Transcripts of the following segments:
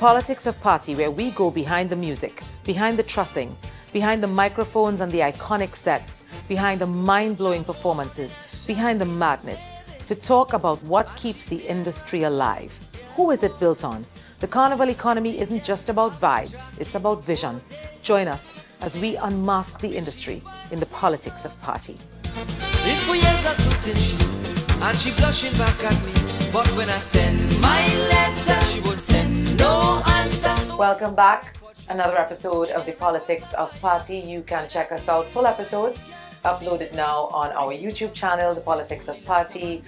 Politics of Party, where we go behind the music, behind the trussing, behind the microphones and the iconic sets, behind the mind-blowing performances, behind the madness, to talk about what keeps the industry alive. Who is it built on? The carnival economy isn't just about vibes, it's about vision. Join us as we unmask the industry in the politics of party. It's 4 years I suit in shoes, and she blushing back at me. But when I send my letter, she would send no answer. Welcome back. Another episode of the Politics of Party. You can check us out. Full episodes uploaded now on our YouTube channel, The Politics of Party.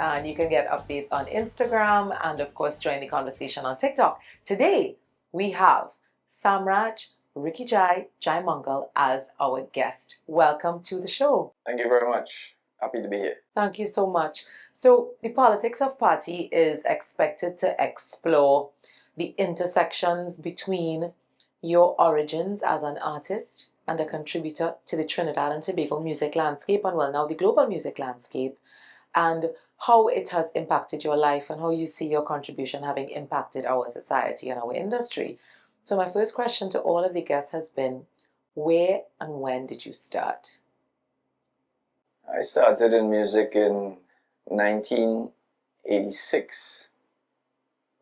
And you can get updates on Instagram and, of course, join the conversation on TikTok. Today, we have Samraj, Rikki Jaimungal as our guest. Welcome to the show. Thank you very much. Happy to be here. Thank you so much. So, the Politics of Party is expected to explore the intersections between your origins as an artist and a contributor to the Trinidad and Tobago music landscape, and well, now the global music landscape, and how it has impacted your life and how you see your contribution having impacted our society and our industry. So my first question to all of the guests has been, where and when did you start? I started in music in 1986.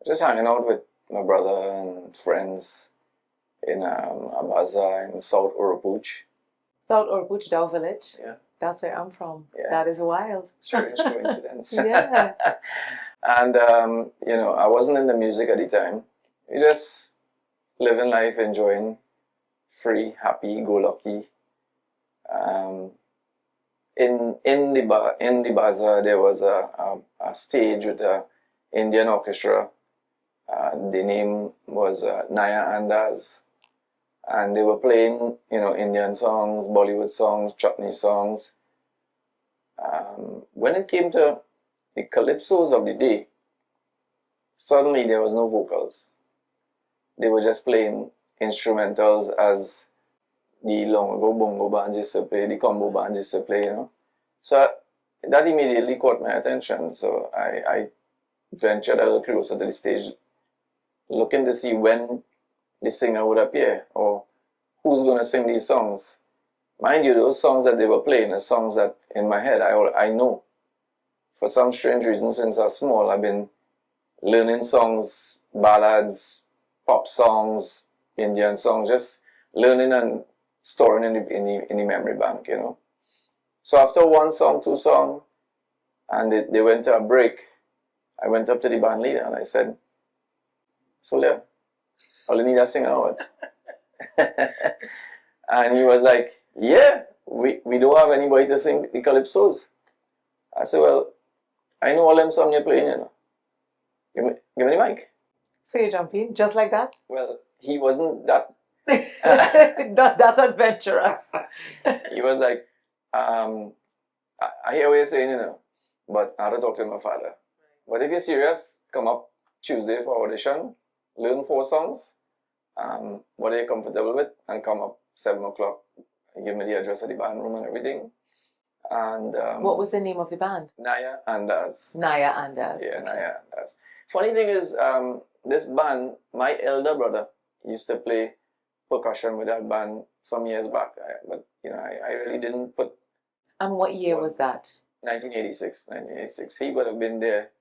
Just hanging out with my brother and friends in a bazaar in South Urupuch. South Urupuch, Dow Village? Yeah. That's where I'm from. Yeah. That is wild. Strange coincidence. Yeah. And, I wasn't in the music at the time. We just living life, enjoying, free, happy, go lucky. In the bazaar, there was a stage with an Indian orchestra. The name was Naya Andas. And they were playing, Indian songs, Bollywood songs, chutney songs. When it came to the calypsos of the day, suddenly there was no vocals. They were just playing instrumentals as the long ago bongo band used to play, the combo band used to play, So that immediately caught my attention. So I ventured a little closer to the stage, looking to see when the singer would appear or who's going to sing these songs. Mind you, those songs that they were playing are songs that in my head I know. For some strange reason, since I was small, I've been learning songs, ballads, pop songs, Indian songs, just learning and storing in the memory bank, So after one song, two songs, and they went to a break, I went up to the band leader and I said, "Solia, all you need a singer out." And he was like, "Yeah, we don't have anybody to sing the calypsos." I said, "Well, I know all them songs you're playing, Give me the mic." So you jump in just like that? Well, he wasn't that. That's adventurous. He was like, I hear what you're saying, but I had to talk to my father. But if you're serious, come up Tuesday for audition, learn 4 songs, what are you comfortable with, and come up 7 o'clock. He gave me the address of the band room and everything. And what was the name of the band? Naya Andas. Naya Andas. Yeah, Naya Andas. Funny thing is, this band, my elder brother used to play percussion with that band some years back. But I really didn't put. And what year was that? 1986. He would have been there,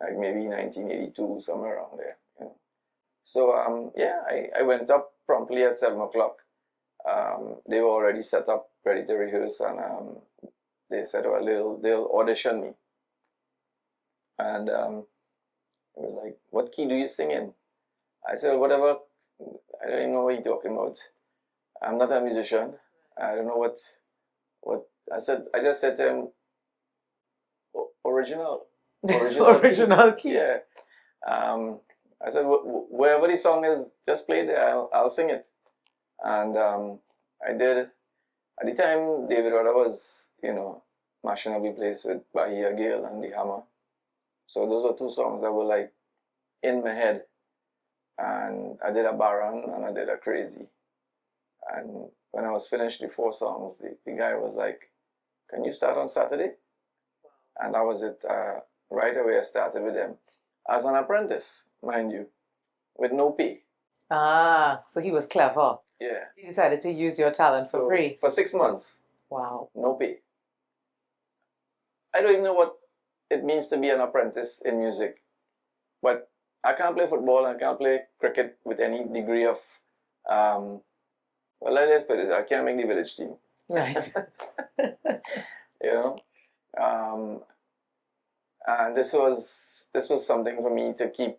like maybe 1982, somewhere around there. So I went up promptly at 7 o'clock. They were already set up, ready to rehearse, and they said, "Well, they'll audition me." And it was like, "What key do you sing in?" I said, "Whatever. I don't even know what you're talking about. I'm not a musician. I don't know what I said." I just said to him, original Original key. Yeah. I said, "Wherever the song is, just play there. I'll sing it." And I did. At the time, David Rudder was, mashing up the place with Bahia Gale and the Hammer. So those were 2 songs that were like in my head. And I did a Baron and I did a Crazy. And when I was finished the 4 songs, the guy was like, "Can you start on Saturday?" And that was it. Right away I started with them as an apprentice, mind you. with no pay. Ah, so he was clever. Yeah. He decided to use your talent for free. For 6 months, Wow. no pay. I don't even know what it means to be an apprentice in music, but I can't play football and I can't play cricket with any degree of, well, let's put it, I can't make the village team. Right. You know, and this was something for me to keep,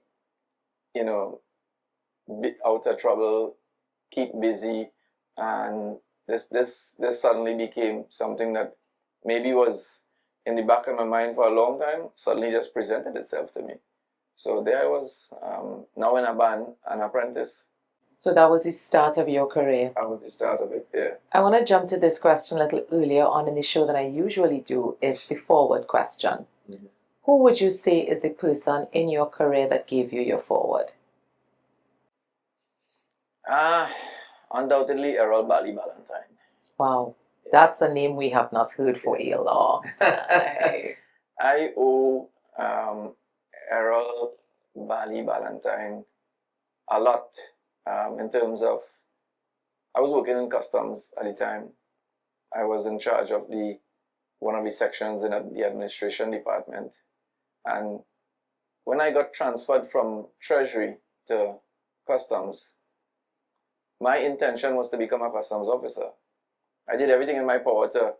you know, out of trouble, keep busy, and this suddenly became something that maybe was in the back of my mind for a long time, suddenly just presented itself to me. So there I was, now in a band, an apprentice. So that was the start of your career. That was the start of it, yeah. I want to jump to this question a little earlier on in the show than I usually do. It's the forward question. Mhm. Who would you say is the person in your career that gave you your forward? Undoubtedly Errol Bali Ballantyne. Wow. That's a name we have not heard for a long time. I owe Errol Bali Ballantyne a lot in terms of, I was working in customs at the time. I was in charge of one of the sections in the administration department. And when I got transferred from Treasury to customs, my intention was to become a customs officer. I did everything in my power to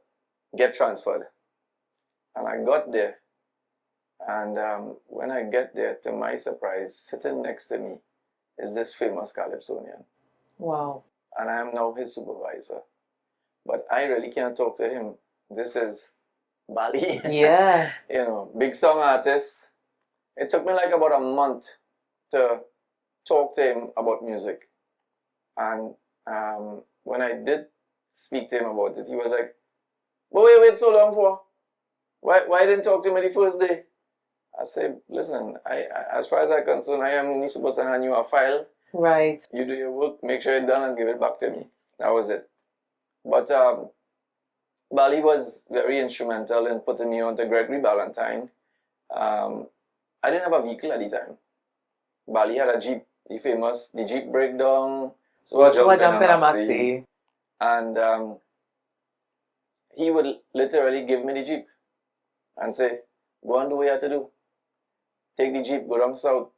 get transferred. And I got there. And when I get there, to my surprise, sitting next to me is this famous Calypsonian. Wow. And I am now his supervisor. But I really can't talk to him. This is Bali. Yeah. You know, big song artist. It took me like about a month to talk to him about music. And when I did speak to him about it, he was like, but wait so long for? Why didn't talk to me the first day? I said, listen, I as far as I'm concerned, I am only supposed to hand you a file. Right. You do your work, make sure it's done, and give it back to me. That was it. But Bali was very instrumental in putting me on to Gregory Ballantyne. I didn't have a vehicle at the time. Bali had a Jeep, the Jeep breakdown. So I jumped in a maxi. And he would literally give me the Jeep and say, go and do what you have to do. Take the Jeep, go down south.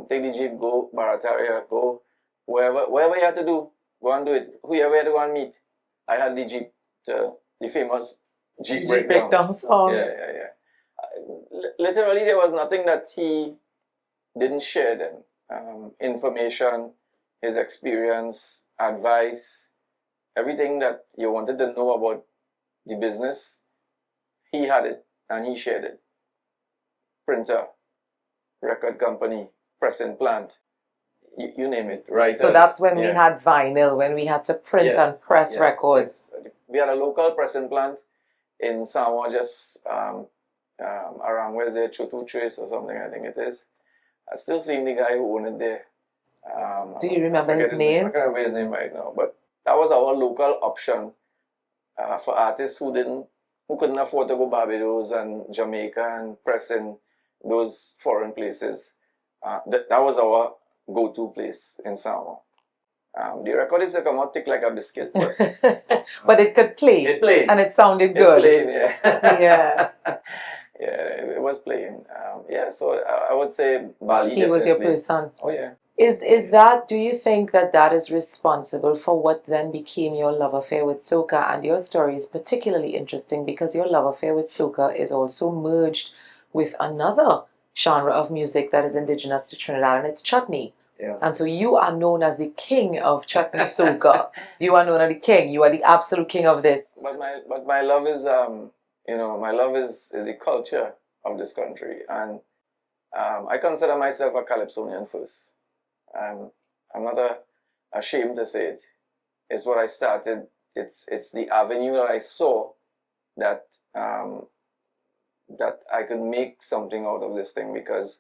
Take the Jeep, go Barataria, go wherever you have to do, go and do it. Whoever you have to go and meet. I had the Jeep, the famous Jeep breakdown song. Yeah. Literally, there was nothing that he didn't share then. Information, his experience, advice, everything that you wanted to know about the business, he had it and he shared it. Printer, record company, pressing plant, you name it, right? So that's when we had vinyl, when we had to print and press records. Yes. We had a local pressing plant in Samraj, just around where's there, Chotu Trace or something, I think it is. I still seeing the guy who owned it there. Do you remember his name? I can't remember his name right now, but that was our local option for artists who couldn't afford to go Barbados and Jamaica and press in those foreign places. That was our go-to place in Samoa. The record is to come out thick like a biscuit, but, but it could play. It played. And it sounded good. It played, yeah. Yeah. Yeah, it was playing. So I would say Bali. He was your person. Oh, yeah. Is that, do you think that is responsible for what then became your love affair with soca? And your story is particularly interesting because your love affair with soca is also merged with another genre of music that is indigenous to Trinidad, and it's chutney. Yeah. And so you are known as the king of chutney soca. You are known as the king. You are the absolute king of this. But my love is my love is the culture of this country, and I consider myself a Calypsonian first. I'm not ashamed to say it. It's what I started. It's the avenue that I saw that that I could make something out of this thing, because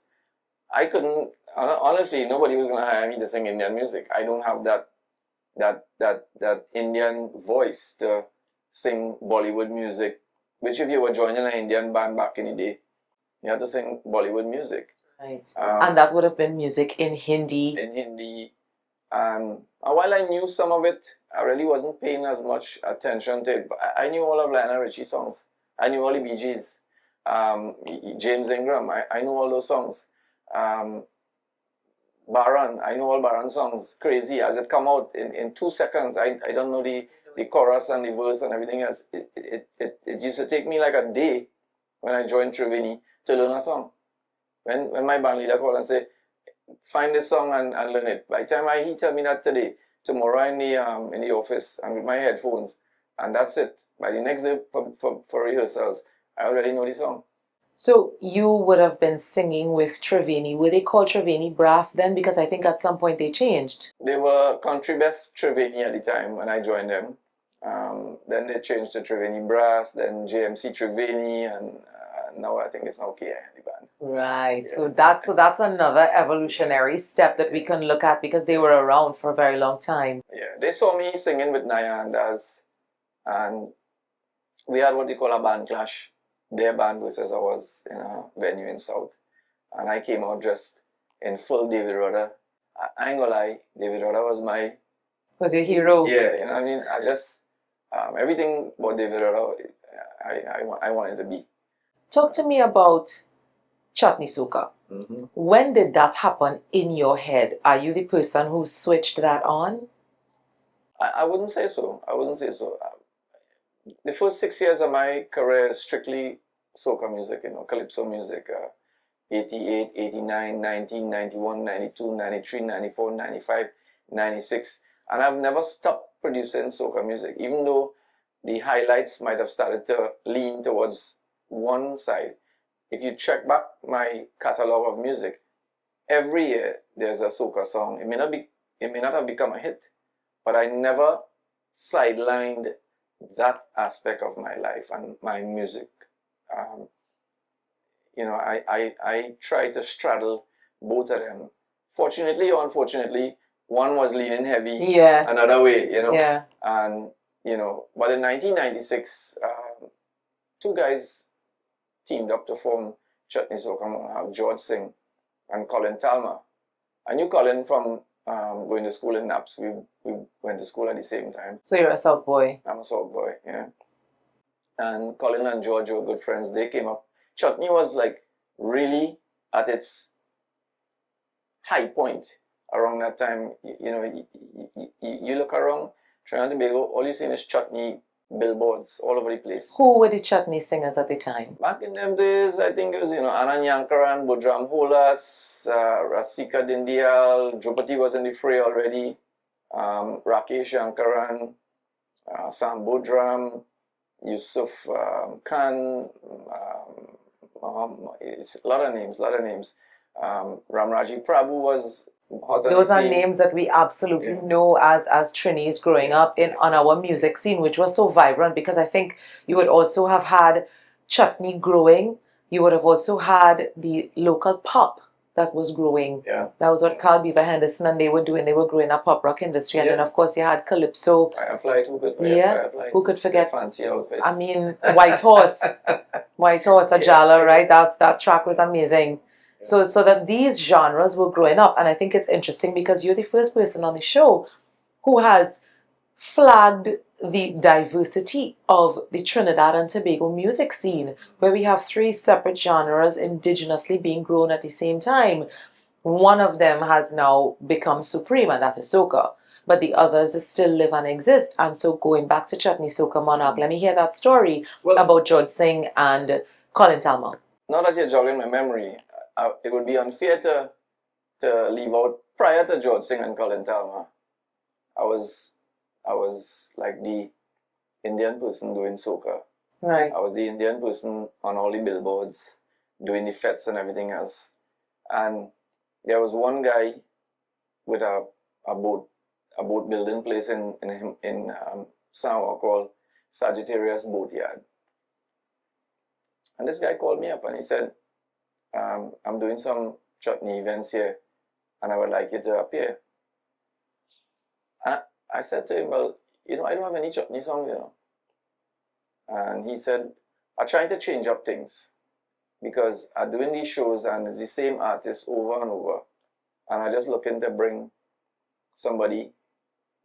I couldn't, honestly, nobody was going to hire me to sing Indian music. I don't have that Indian voice to sing Bollywood music, which if you were joining an Indian band back in the day, you had to sing Bollywood music. Right. And that would have been music in Hindi. In Hindi. And while I knew some of it, I really wasn't paying as much attention to it. But I knew all of Lionel Richie songs. I knew all the Bee Gees. James Ingram, I knew all those songs. Baron, I know all Baron songs. Crazy, as it come out in 2 seconds. I don't know the chorus and the verse and everything else. It used to take me like a day when I joined Triveni to learn a song. When my band leader called and said, find this song and learn it. By the time he tell me that today, tomorrow in the office and with my headphones, and that's it. By the next day for rehearsals, I already know the song. So you would have been singing with Triveni. Were they called Triveni Brass then? Because I think at some point they changed. They were Country Best Triveni at the time when I joined them. Then they changed to Triveni Brass, then JMC Triveni, and now I think it's now KI, the band. Right. Yeah. So that's another evolutionary step that we can look at because they were around for a very long time. Yeah, they saw me singing with Naya and Daz, and we had what they call a band clash. Their band versus ours in a venue in South. And I came out dressed in full David Rudder. I ain't gonna lie, David Rudder Was your hero? Yeah, you know what I mean? I just, everything about David Rudder, I wanted to be. Talk to me about Chutney Soca. Mm-hmm. When did that happen in your head? Are you the person who switched that on? I wouldn't say so. I wouldn't say so. The first 6 years of my career, strictly soca music, calypso music, 88, 89, 90, 91, 92, 93, 94, 95, 96. And I've never stopped producing soca music, even though the highlights might have started to lean towards one side. If you check back my catalog of music, every year there's a soca song. It may not have become a hit, but I never sidelined that aspect of my life and my music. I try to straddle both of them. Fortunately or unfortunately, one was leaning heavy, another way, Yeah. And, but in 1996, two guys teamed up to form Chutney Soca, George Singh and Colin Talma. I knew Colin from going to school in Naps. We went to school at the same time. So you're a South boy. I'm a South boy, yeah. And Colin and George were good friends. They came up. Chutney was like really at its high point around that time. You look around Trinidad and Tobago, all you see is Chutney billboards all over the place. Who were the Chutney singers at the time? Back in them days, I think it was, Anand Yankaran, Budram Holas, Rasika Dindial, Drupati was in the fray already, Rakesh Yankaran, Sam Budram, Yusuf Khan, it's a lot of names. Ramraji Prabhu was hot. Those are names that we absolutely know as Trinis growing up on our music scene, which was so vibrant, because I think you would also have had Chutney growing. You would have also had the local pop that was growing. Yeah. That was what Carl Beaver Henderson and they were doing. They were growing a pop rock industry. And then, of course, you had Calypso. Firefly, who could forget? Fancy outfits. I mean, White Horse, Ajala, right? That track was amazing. So that these genres were growing up. And I think it's interesting because you're the first person on the show who has flagged the diversity of the Trinidad and Tobago music scene, where we have 3 separate genres indigenously being grown at the same time. One of them has now become supreme, and that is soca. But the others still live and exist. And so going back to Chutney Soca Monarch, let me hear that story about George Singh and Colin Talma. Now that you're jogging my memory, it would be unfair to leave out prior to George Singh and Colin Talma. I was like the Indian person doing soca. Right. I was the Indian person on all the billboards, doing the fetes and everything else. And there was one guy with a boat building place in Samoa called Sagittarius Boatyard. And this guy called me up and he said, I'm doing some Chutney events here and I would like you to appear. I said to him, well, I don't have any Chutney songs, And he said, I'm trying to change up things. because I'm doing these shows and it's the same artist over and over, and I'm just looking to bring somebody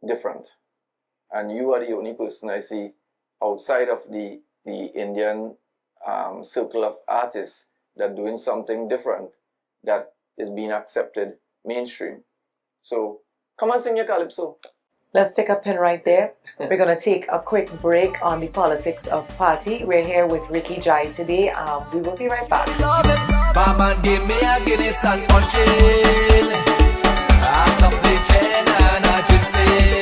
different. And you are the only person I see outside of the Indian circle of artists that doing something different that is being accepted mainstream. So come and sing your calypso. Let's take a pin right there. We're going to take a quick break on the politics of party. We're here with Rikki Jai today. We will be right back. Mama give me a Guinness and punching. Something and a gypsy.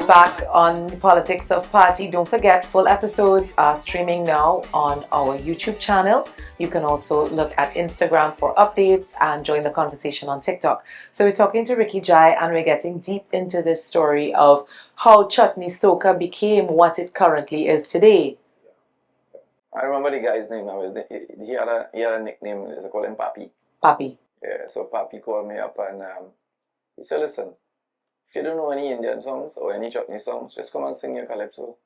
Back on the politics of party. Don't forget, full episodes are streaming now on our YouTube channel. You can also look at Instagram for updates and join the conversation on TikTok. So we're talking to Rikki Jai and we're getting deep into this story of how chutney soca became what it currently is today. I remember the guy's name. He had a nickname. They call him Papi. Papi. Yeah, so Papi called me up and he said, listen, if you don't know any Indian songs or any chutney songs, just come and sing your calypso.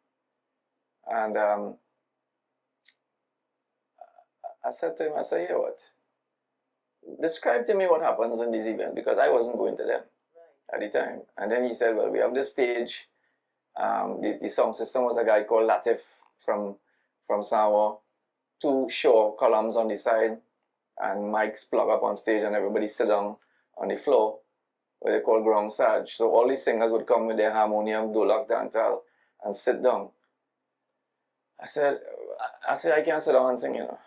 And I said to him, yeah, what? Describe to me what happens in these events, because I wasn't going to them at the time. And then he said, well, we have this stage. The sound system was a guy called Latif from Sawa. 2 Shaw columns on the side and mics plug up on stage and everybody sit down on the floor, what they call ground sarge. So all these singers would come with their harmonium, dolak, dantal, and sit down. I said, I can't sit down and sing, you know.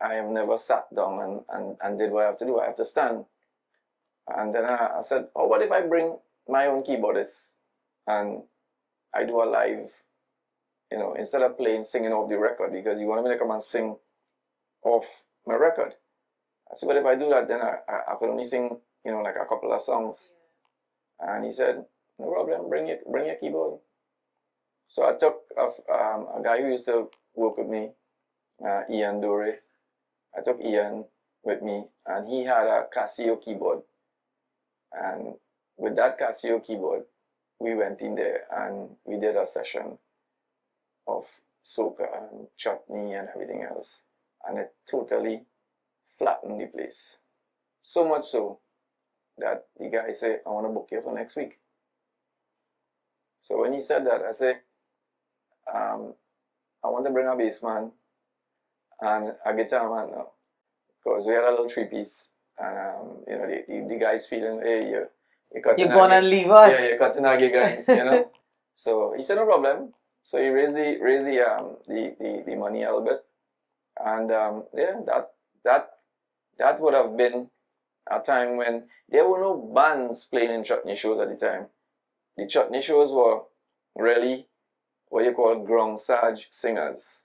I have never sat down and did what I have to do. I have to stand. And then I said, oh, what if I bring my own keyboardist and I do a live, you know, instead of singing off the record, because you want me to come and sing off my record. I said, but if I do that, then I could only sing, you know, like a couple of songs. And he said, no problem, bring your keyboard. So I took a guy who used to work with me, Ian Dore. I took Ian with me, and he had a Casio keyboard. And with that Casio keyboard, we went in there and we did a session of soca and chutney and everything else. And it totally flattened the place. So much so that the guy said, I want to book you for next week. So when he said that, I said, I want to bring a bass man and a guitar man now. Because we had a little 3-piece. And, you know, the guy's feeling, hey, you're going to leave us? Yeah, you're cutting a gig, you know. So he said, no problem. So he raised the money a little bit. And, yeah, that would have been a time when there were no bands playing in chutney shows at the time. The chutney shows were really what you call ground sarge singers.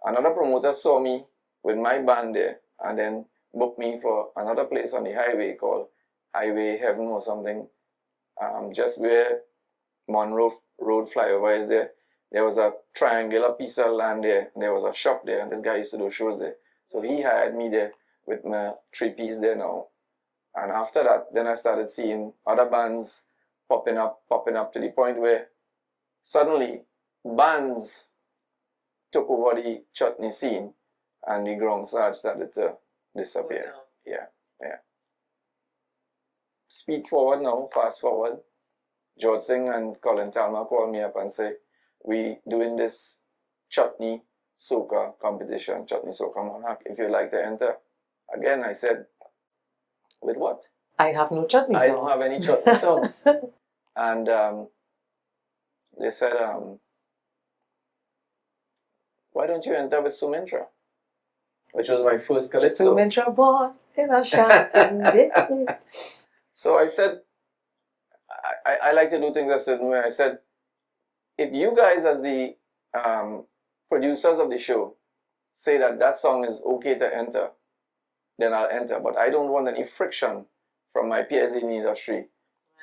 Another promoter saw me with my band there and then booked me for another place on the highway called Highway Heaven or something. Just where Monroe Road flyover is there. There was a triangular piece of land there. There was a shop there, and this guy used to do shows there. So he hired me there with my 3-piece there now. And after that, then I started seeing other bands popping up to the point where suddenly bands took over the chutney scene and the ground sarge started to disappear. Yeah. Speed forward now, fast forward. George Singh and Colin Talma called me up and say, we doing this chutney soca competition, chutney soca monarch, if you'd like to enter. Again, I said, with what? I have no chutney songs. I don't have any chutney songs. And they said, why don't you enter with Sumintra? Which was my first calypso. Sumintra born in a shotgun. So I said, I like to do things a certain way. I said, if you guys as the producers of the show say that song is okay to enter, then I'll enter. But I don't want any friction from my peers in the industry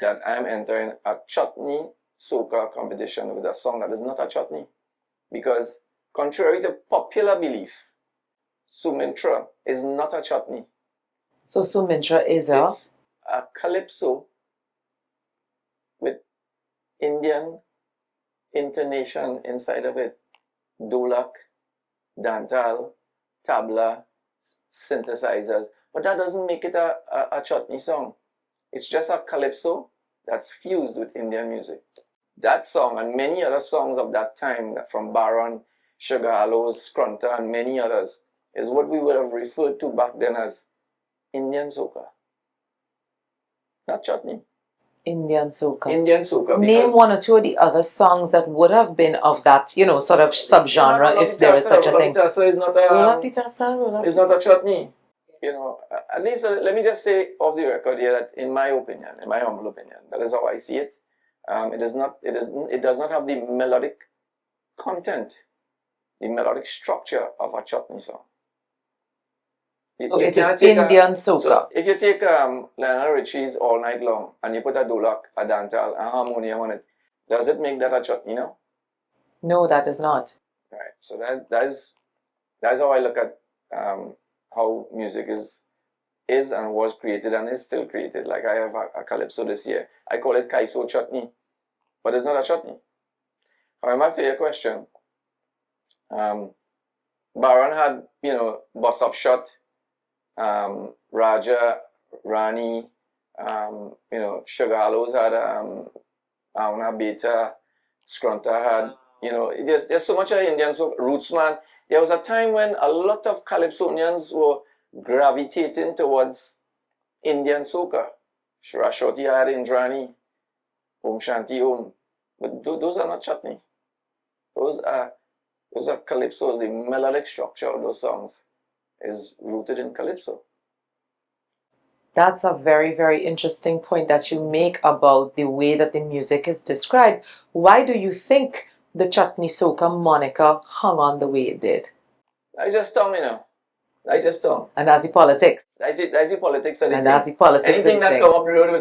that I'm entering a chutney soca competition with a song that is not a chutney. Because contrary to popular belief, Sumintra is not a chutney. So Sumintra is It's a calypso with Indian intonation inside of it. Dolak, dancehall, tabla, synthesizers, but that doesn't make it a chutney song. It's just a calypso that's fused with Indian music. That song and many other songs of that time from Baron, Sugar Hollows, Scrunter, and many others is what we would have referred to back then as Indian soca. Not chutney. Indian soca. Indian soca. Name one or two of the other songs that would have been of that, sort of subgenre, if there is such a thing. Rola is not it's not a chutney. At least let me just say off the record here that in my opinion, in my humble opinion, that is how I see it. It does not have the melodic content, the melodic structure of a chutney song. So it is Indian soca. So if you take Lionel Richie's All Night Long and you put a dolak, a dancehall, a harmonium on it, does it make that a chutney now? No, that does not. Right. So that's how I look at how music is and was created and is still created. Like I have a calypso this year. I call it Kaiso chutney, but it's not a chutney. Coming back to your question, Baron had, Bus Up Shot, Raja, Rani, Sugar Hollows had Auna Beta, Scrunter had, there's so much of Indian Rootsman. There was a time when a lot of Calypsonians were gravitating towards Indian soca. Shorty had Indrani, Om Shanti Om. But those are not chutney. Those are calypsos. The melodic structure of those songs is rooted in calypso. That's a very, very interesting point that you make about the way that the music is described. Why do you think the chutney soca moniker hung on the way it did? I just tongue, I just tongue. And that's the politics. That's the politics of the And thing. that's the politics. Anything that come up the road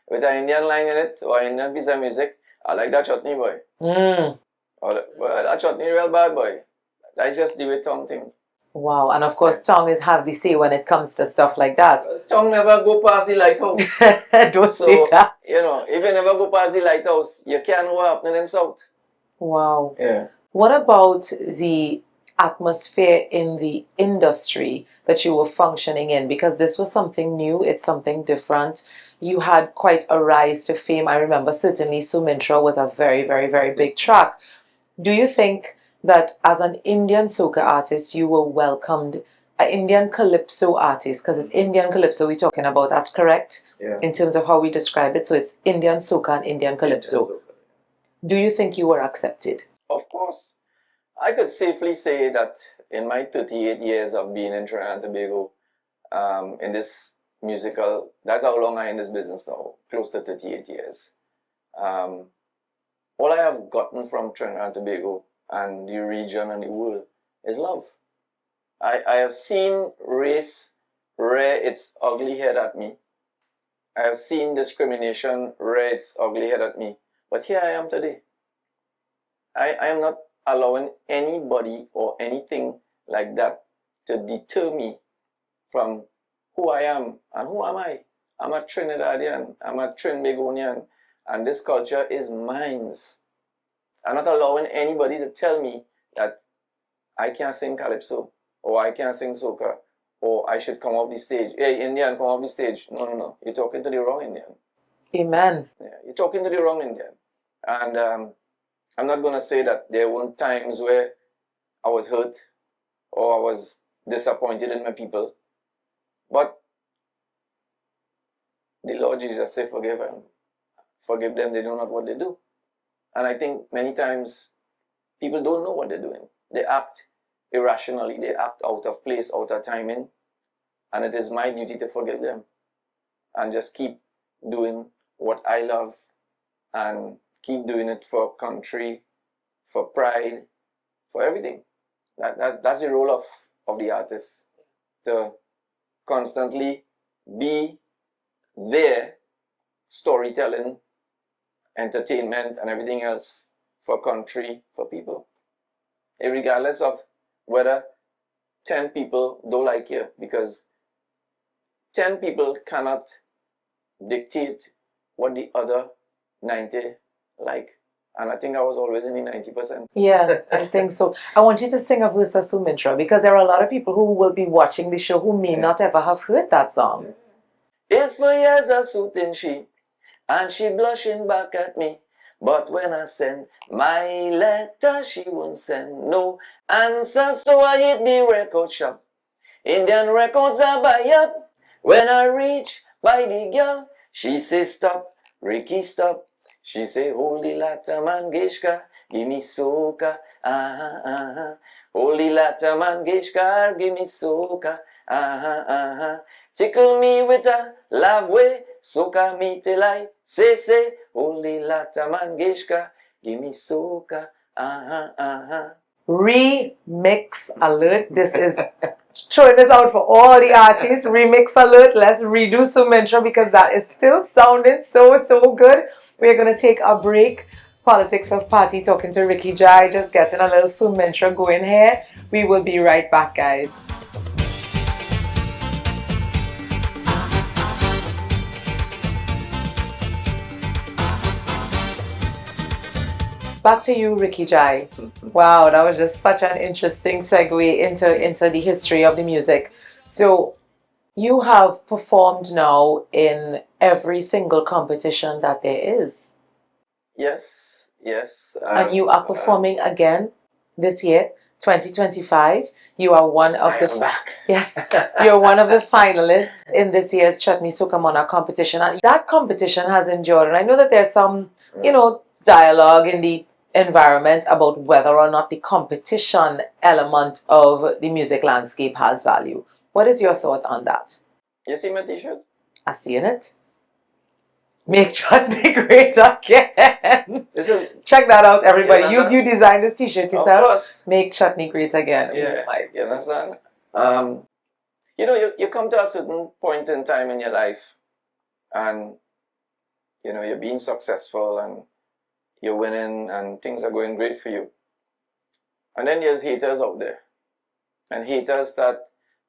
with an Indian line in it or an Indian piece of music, I like that chutney, boy. Well, that chutney real bad, boy. That's just the way tongue thing. Wow, and of course, tongue have the say when it comes to stuff like that. Tongue never go past the lighthouse. Don't say that. If you never go past the lighthouse, you can't know what's happening in South. Wow. Yeah. What about the atmosphere in the industry that you were functioning in? Because this was something new, it's something different. You had quite a rise to fame. I remember certainly Sumintra was a very, very, very big track. Do you think that as an Indian soca artist, you were welcomed, an Indian calypso artist, because it's Indian calypso we're talking about, that's correct? Yeah. In terms of how we describe it, so it's Indian soca and Indian calypso. Do you think you were accepted? Of course. I could safely say that in my 38 years of being in Trinidad and Tobago, in this musical, that's how long I'm in this business now, close to 38 years. All I have gotten from Trinidad and Tobago and the region and the world is love. I have seen race rear its ugly head at me. I have seen discrimination rear its ugly head at me. But here I am today. I am not allowing anybody or anything like that to deter me from who I am. And who am I? I'm a Trinidadian. I'm a Trinbagonian. And this culture is mine. I'm not allowing anybody to tell me that I can't sing calypso, or I can't sing soca, or I should come off the stage. Hey, Indian, come off the stage. No. You're talking to the wrong Indian. Amen. Yeah, you're talking to the wrong Indian. And I'm not going to say that there weren't times where I was hurt or I was disappointed in my people. But the Lord Jesus said, forgive them. Forgive them, they know not what they do. And I think many times people don't know what they're doing. They act irrationally. They act out of place, out of timing. And it is my duty to forgive them and just keep doing what I love and keep doing it for country, for pride, for everything. That's the role of the artist, to constantly be there, storytelling, entertainment, and everything else for country, for people. Regardless of whether 10 people don't like you, because 10 people cannot dictate what the other 90 like. And I think I was always in the 90%. Yeah, I think so. I want you to sing a verse of Sumintra because there are a lot of people who will be watching the show who may not ever have heard that song. It's for years a suiting she, and she blushing back at me. But when I send my letter, she won't send no answer. So I hit the record shop. Indian records I buy up. When I reach by the girl, she say stop, Rikki stop. She say holy lata mangeshkar, give me soca, ah ah ah. Holy lata mangeshkar, give me soca, ah ah ah. Tickle me with a love way, soca me till I say, holy lata mangeshkar, give me soca, ah ah ah ah. Remix alert. This is showing this out for all the artists. Remix alert. Let's redo Sumintra because that is still sounding so good. We're going to take a break. Politics of Party, talking to Rikki Jai, just getting a little Sumintra going here. We will be right back, guys. Back to you, Rikki Jai. Wow, that was just such an interesting segue into the history of the music. So you have performed now in every single competition that there is. Yes. And you are performing again this year, 2025. You are one of Yes, you're one of the finalists in this year's Chutney Sukamona competition. And that competition has endured. And I know that there's some, dialogue in the environment about whether or not the competition element of the music landscape has value. What is your thought on that? You see my t-shirt? I see in it. Make Chutney great again. Check that out, everybody. You designed this t-shirt yourself. Of course. Make Chutney great again. Yeah, you understand? You come to a certain point in time in your life and, you're being successful and you're winning and things are going great for you. And then there's haters out there. And haters start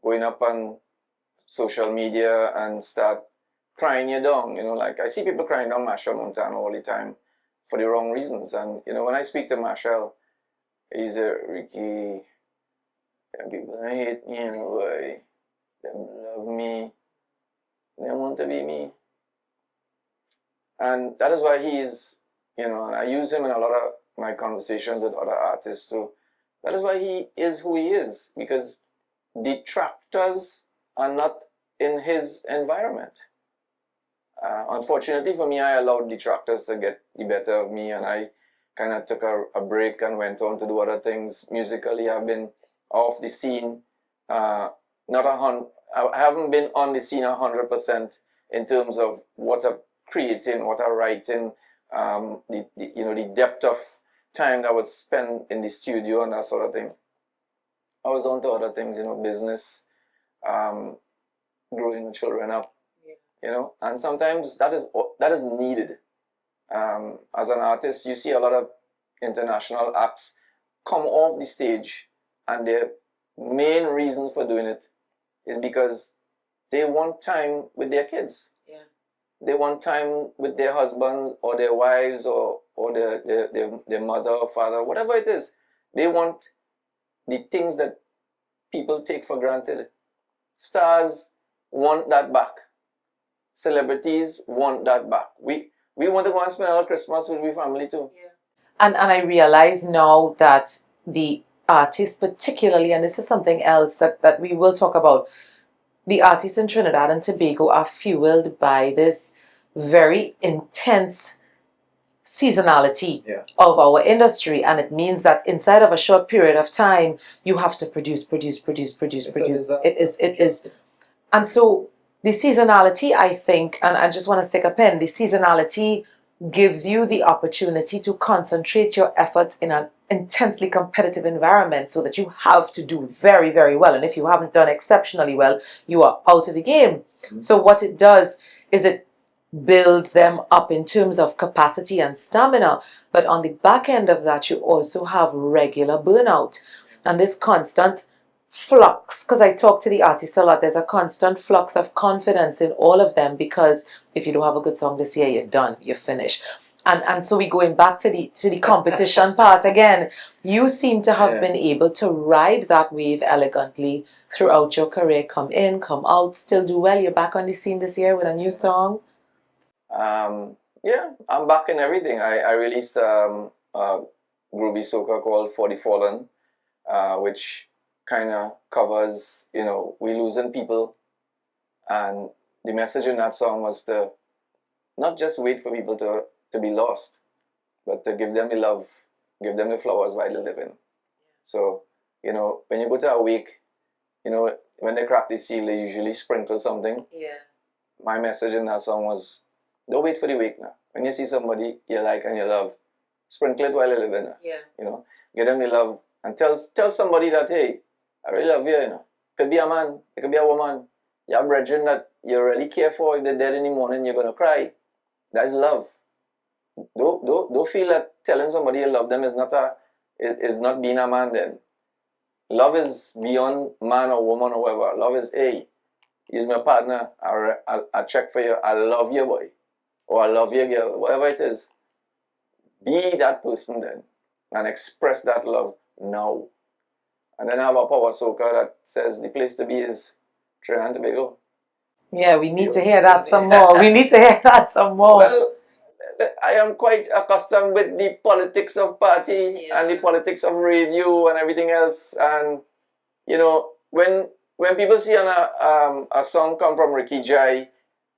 going up on social media and start crying you down. Like I see people crying down Marshall Montano all the time for the wrong reasons. And, when I speak to Marshall, he's a Rikki, people hate me anyway. They love me. They want to be me. And that is why he is, and I use him in a lot of my conversations with other artists too. That is why he is who he is, because detractors are not in his environment. Unfortunately for me, I allowed detractors to get the better of me, and I kind of took a break and went on to do other things. Musically, I've been off the scene. I haven't been on the scene 100% in terms of what I'm creating, what I'm writing, the depth of time that I would spend in the studio and that sort of thing. I was on to other things, business, growing children up, and sometimes that is needed. As an artist, you see a lot of international acts come off the stage, and their main reason for doing it is because they want time with their kids. Yeah. They want time with their husbands or their wives or their mother or father, whatever it is. They want the things that people take for granted. Stars want that back. Celebrities want that back. We want to go and spend our Christmas with our family too. Yeah. And I realize now that the artists particularly, and this is something else that we will talk about, the artists in Trinidad and Tobago are fueled by this very intense seasonality of our industry, and it means that inside of a short period of time you have to produce. It is. And so the seasonality, I think, and I just want to stick a pen, the seasonality gives you the opportunity to concentrate your efforts in an intensely competitive environment so that you have to do very, very well. And if you haven't done exceptionally well, you are out of the game. Mm-hmm. So what it does is it builds them up in terms of capacity and stamina. But on the back end of that, you also have regular burnout. And this constant flux, because I talk to the artists a lot, there's a constant flux of confidence in all of them, because if you don't have a good song this year, you're done, you're finished. And so we going back to the competition part again. You seem to have Yeah. been able to ride that wave elegantly throughout your career. Come in, come out, still do well. You're back on the scene this year with a new song. Yeah, I'm back in everything. I released a groovy soca called For the Fallen, which kind of covers, we losing people, and the message in that song was to not just wait for people to be lost, but to give them the love, give them the flowers while they're living. So, when you go to a wake, when they crack the seal, they usually sprinkle something. Yeah. My message in that song was, don't wait for the wake now. When you see somebody you like and you love, sprinkle it while you're living now. Yeah. Give them the love and tell somebody that, hey, I really love you, It could be a man, it could be a woman. You have brethren that you really care for. If they're dead in the morning, you're gonna cry. That's love. Don't feel that telling somebody you love them is not being a man then. Love is beyond man or woman or whatever. Love is, hey, he's my partner. I check for you. I love you, boy. Or I love you, girl. Whatever it is. Be that person then. And express that love now. And then I have a power soca that says the place to be is Trinidad and Tobago. Yeah, we need to hear that some more. We need to hear that some more. Well, I am quite accustomed with the politics of party and the politics of radio and everything else. And when people see a song come from Rikki Jai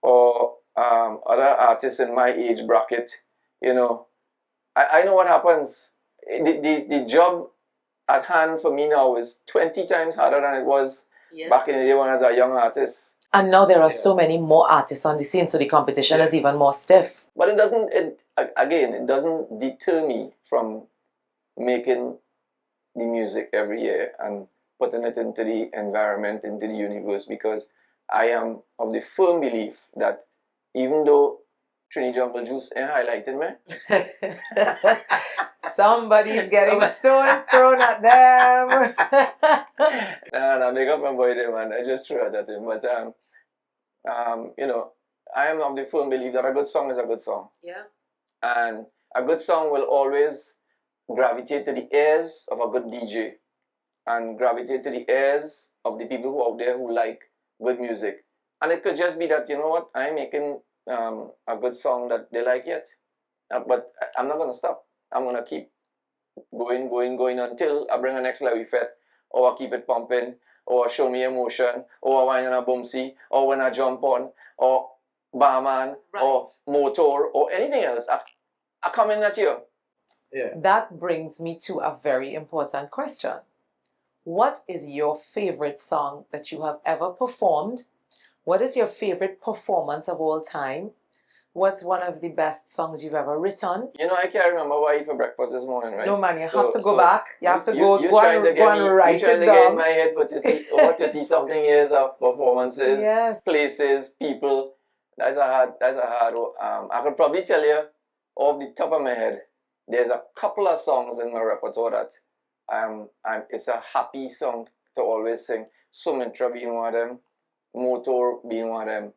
or other artists in my age bracket, I know what happens. The job at hand for me now is 20 times harder than it was back in the day when I was a young artist. And now there are so many more artists on the scene, so the competition is even more stiff. But it doesn't deter me from making the music every year and putting it into the environment, into the universe, because I am of the firm belief that even though Trini Jungle Juice ain't highlighting me, somebody's getting stones thrown at them. Nah, big up my boy there, man. I just threw it at him. But I am of the firm belief that a good song is a good song. Yeah. And a good song will always gravitate to the ears of a good DJ and gravitate to the ears of the people who out there who like good music. And it could just be that, you know what, I'm making a good song that they like yet. But I'm not going to stop. I'm going to keep going until I bring the next Larry Fett, or I keep it pumping, or show me emotion, or I wine on a bumsy, or when I jump on, or barman, or motor, or anything else. I come in at you. Yeah. That brings me to a very important question. What is your favorite song that you have ever performed? What is your favorite performance of all time? What's one of the best songs you've ever written? I can't remember what I ate for breakfast this morning, right? No, man, you have to go back. You have to go and write it down. You're trying to get in my head for 30-something years of performances, places, people. That's a hard one. I could probably tell you off the top of my head, there's a couple of songs in my repertoire that it's a happy song to always sing. Sumintra being one of them, Motor being one of them,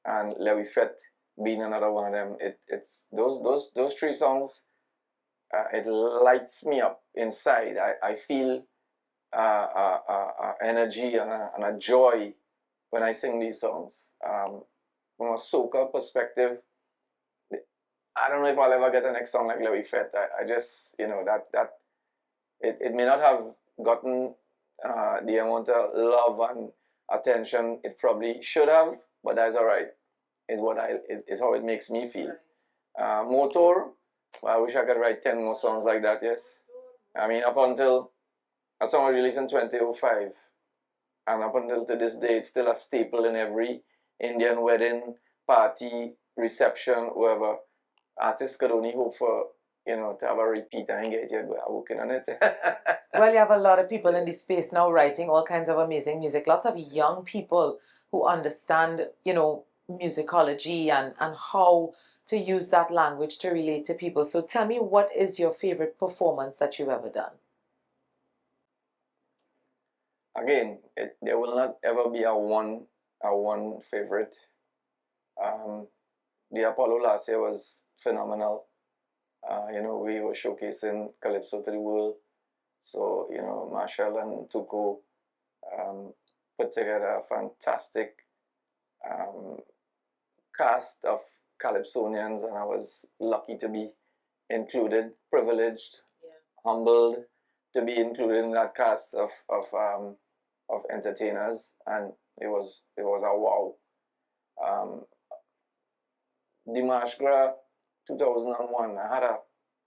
and Lewi Fett being another one of them. It's those three songs. It lights me up inside. I feel energy and a joy when I sing these songs. From a soca perspective, I don't know if I'll ever get the next song like Lewi Fett. I just, that it may not have gotten the amount of love and attention it probably should have, but that's all right. It's how it makes me feel. Motor, well, I wish I could write 10 more songs like that, yes. I mean, up until a song was released in 2005, and up until to this day, it's still a staple in every Indian wedding, party, reception, wherever. Artists could only hope for, to have a repeat and get it, but I'm working on it. Well, you have a lot of people in this space now writing all kinds of amazing music. Lots of young people who understand, musicology and how to use that language to relate to people. So tell me, what is your favorite performance that you've ever done? Again, there will not ever be a one favorite. The Apollo last year was phenomenal. We were showcasing Calypso to the world. So, Marshall and Tuko put together a fantastic cast of Calypsonians, and I was lucky to be included, privileged, humbled to be included in that cast of entertainers, and it was a wow. Dimash Gra 2001, I had a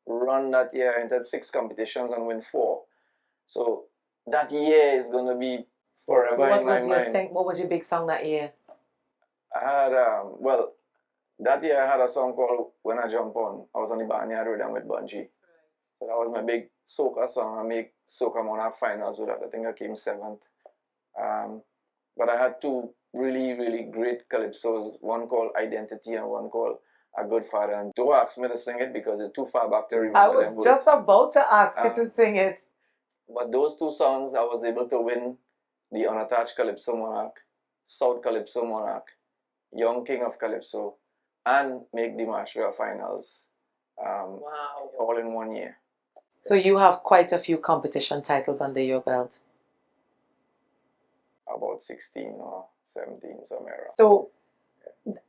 run that year. I entered 6 competitions and win 4. So that year is going to be forever in my mind. What was your big song that year? I had, that year I had a song called When I Jump On. I was on the Barnyard Rhythm with Bungie. So that was my big soca song. I made Soca Monarch finals with that. I think I came 7th. But I had 2 really, really great calypsos. One called Identity and one called A Good Father. And don't ask me to sing it because it's too far back to remember. I was just about to ask you to sing it. But those 2 songs, I was able to win the Unattached Calypso Monarch, South Calypso Monarch, Young King of Calypso, and make the Marshall finals. Wow. All in 1 year. So you have quite a few competition titles under your belt. About 16 or 17, somewhere around. So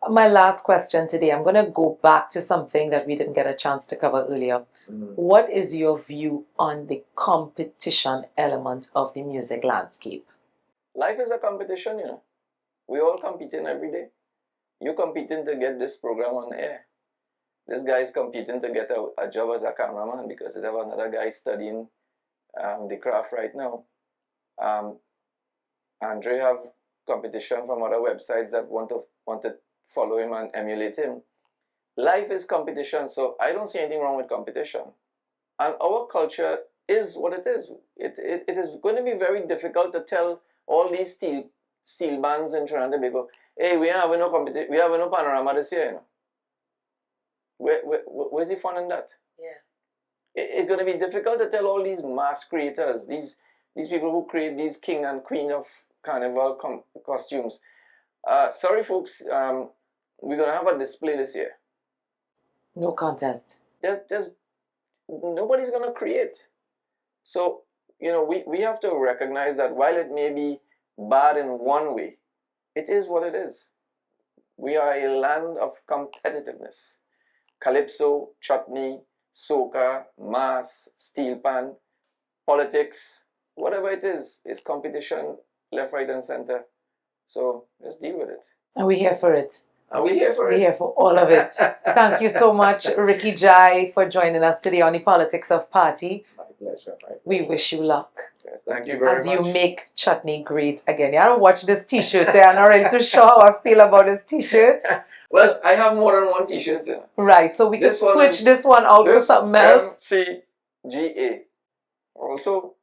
my last question today, I'm going to go back to something that we didn't get a chance to cover earlier. What is your view on the competition element of the music landscape? Life is a competition, We're all competing every day. You're competing to get this program on air. This guy is competing to get a job as a cameraman because they have another guy studying the craft right now. Andre have competition from other websites that want to follow him and emulate him. Life is competition, so I don't see anything wrong with competition. And our culture is what it is. It is going to be very difficult to tell all these steel bands in Trinidad and Tobago, hey, we have no competition, we have no panorama this year, Where's the fun in that? Yeah. It's going to be difficult to tell all these mass creators, these people who create these king and queen of carnival costumes. Sorry, folks, we're going to have a display this year. No contest. There's nobody's going to create. So, we have to recognize that while it may be bad in one way, it is what it is. We are a land of competitiveness. Calypso, chutney, soca, mass, steel pan, politics, whatever it is competition left, right, and center. So let's deal with it. And we're here for it. We're here for We're here for all of it. Thank you so much, Rikki Jai, for joining us today on the Politics of Party. My pleasure. We wish you luck. Yes, thank you very much. As you make chutney great again. You haven't watched this t-shirt. I'm not really too sure how I feel about this t-shirt. Well, I have more than one t-shirt. Right, so we can switch this one out for something else. MCGA. Also,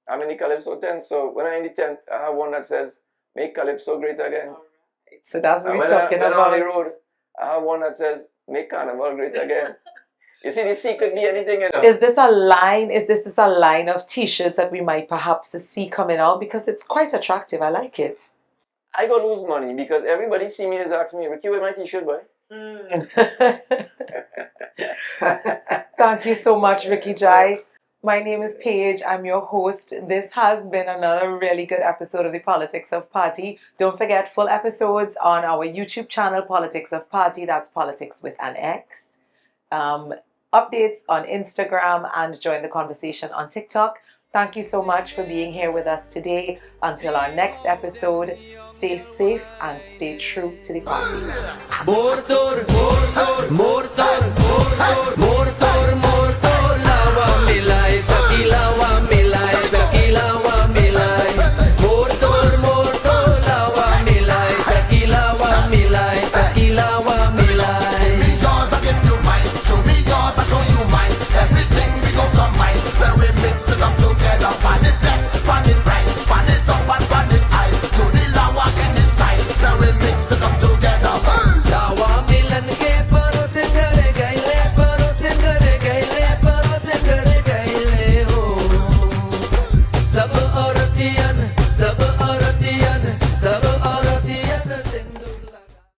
I'm in the Calypso tent, so when I'm in the tent, I have one that says, make Calypso great again. So that's what we're talking about. On the road, I have one that says, make Carnival great again. You see, the C could be anything. Is this a line? Is this a line of t-shirts that we might perhaps see coming out? Because it's quite attractive. I like it. I go lose money because everybody see me is asking me, Rikki, where my t-shirt, boy? Thank you so much, Rikki Jai. My name is Paige. I'm your host. This has been another really good episode of the Politics of Party. Don't forget full episodes on our YouTube channel, Politics of Party. That's Politics with an X. Updates on Instagram and join the conversation on TikTok. Thank you so much for being here with us today. Until our next episode, stay safe and stay true to the party.